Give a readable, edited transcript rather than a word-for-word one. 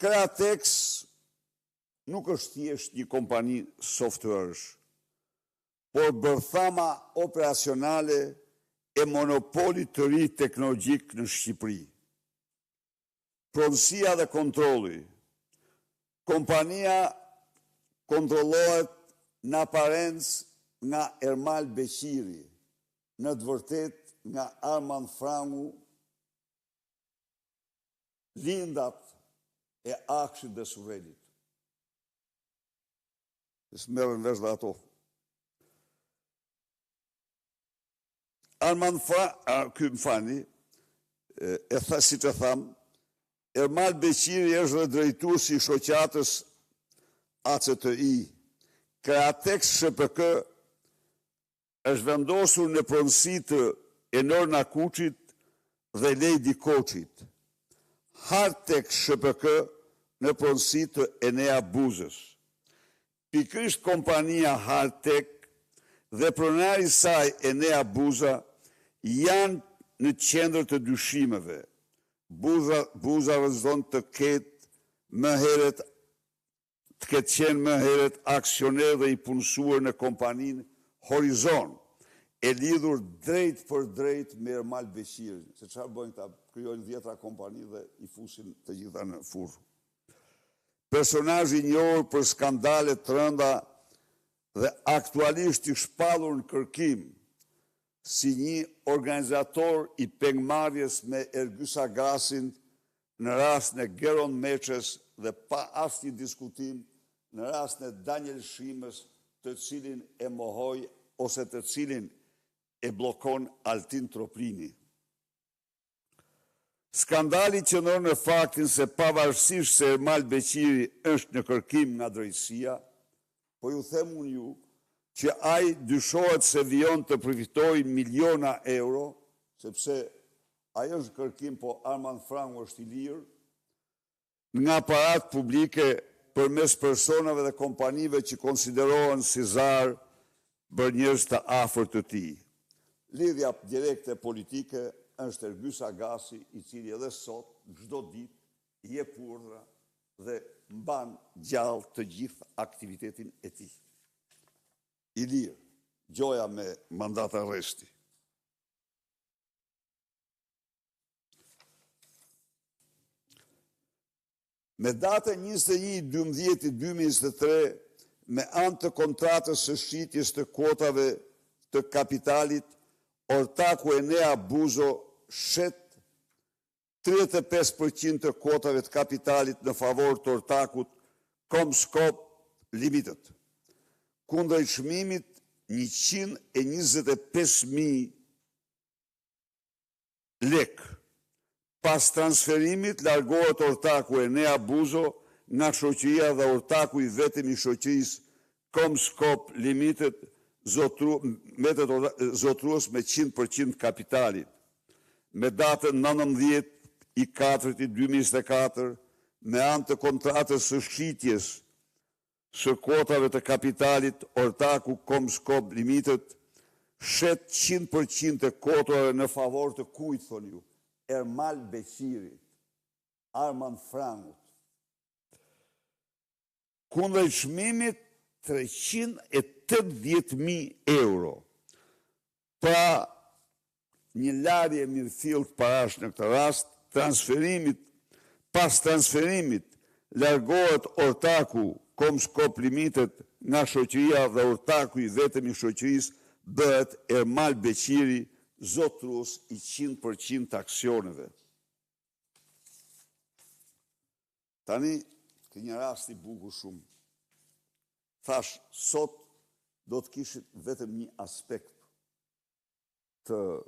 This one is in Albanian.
Kratex nuk është thjesht një kompani softwaresh, por bërthama operacionale e monopolit të ri teknologjik në Shqipëri. Pronësia dhe kontrolli. Kompania kontrollohet në aparencë nga Ermal Beqiri, në të vërtet nga Armand Frangu, lindat e Akshit dhe Surrelit. Së merën vesh dhe ato. Armand Frangu, e tha si që thamë, Ermal Beqiri është dhe drejtuesi i shoqatës ACTI. Kratex SHPK është vendosur në pronësi të Enor Nakuçit dhe Lejdi Koçit. Hartex SHPK në pronësi të Enea Buzës. Pikërisht kompania Hartex dhe pronari saj Enea Buza janë në qendër të dyshimeve. Buza vazhdon të ketë qenë më herët aksioner dhe i punësuar në kompaninë Horizon, e lidhur drejt për drejt me Ermal Beqirin. Se çfarë bëjnë ta krijojnë 10 kompani dhe i fusin të gjitha në furrë. Personazh i njohur për skandale të rënda dhe aktualisht i shpallur në kërkim si një organizator i pengmarrjes me Ergys Agasin në rast në Geron Meçes dhe pa asnjë diskutim në rast në Daniel Shimës, të cilin e mohoj ose të cilin e blokon Altin Troplini. Skandali qëndron në faktin se pavarësisht se Ermal Beqiri është në kërkim nga drejtësia, po ju them unë ju, që ai dyshohet se vijon të përfitoj miliona euro, sepse ai është kërkim, po Armand Frangu është i lirë, nga parat publike përmes personave dhe kompanive që konsiderohen si zarë për njerëz të afërt të tij. Lidhja direkte politike është Ergys Agasi, i cili edhe sot, çdo ditë, jep urdhra dhe mban gjallë të gjithë aktivitetin e tij. I lirë, gjoja me mandat arresti. Me datën 21/12/2023, me anë të kontratës së shitjes të kuotave të kapitalit, ortaku Enea Buzo shet 35% të kuotave të kapitalit në favor të ortakut Comscope Limited, kundër çmimit 125.000 lek. Pas transferimit, largohet ortaku Enea Buzo nga shoqëria dhe ortaku i vetëm i shoqërisë Comscope Limited zotrues me 100% kapitalit. Me datën 19/4/2024, me anë të kontratës së shitjes së kuotave të kapitalit, ortaku Comscope Limited shet 100% të kuotave në favor të kujt, thoni ju? Ermal Beqirit, Armand Frangut. Kundër çmimit 380.000 euro. Pra një larje mirëfillt parash në këtë rast, pas transferimit largohet ortaku Comscope Limited nga shoqëria dhe ortaku i vetëm i shoqërisë bëhet Ermal Beqiri, zotrues i 100% të aksioneve. Tani, kë një rast i bukur shumë. Thash, sot do të kishit vetëm një aspekt të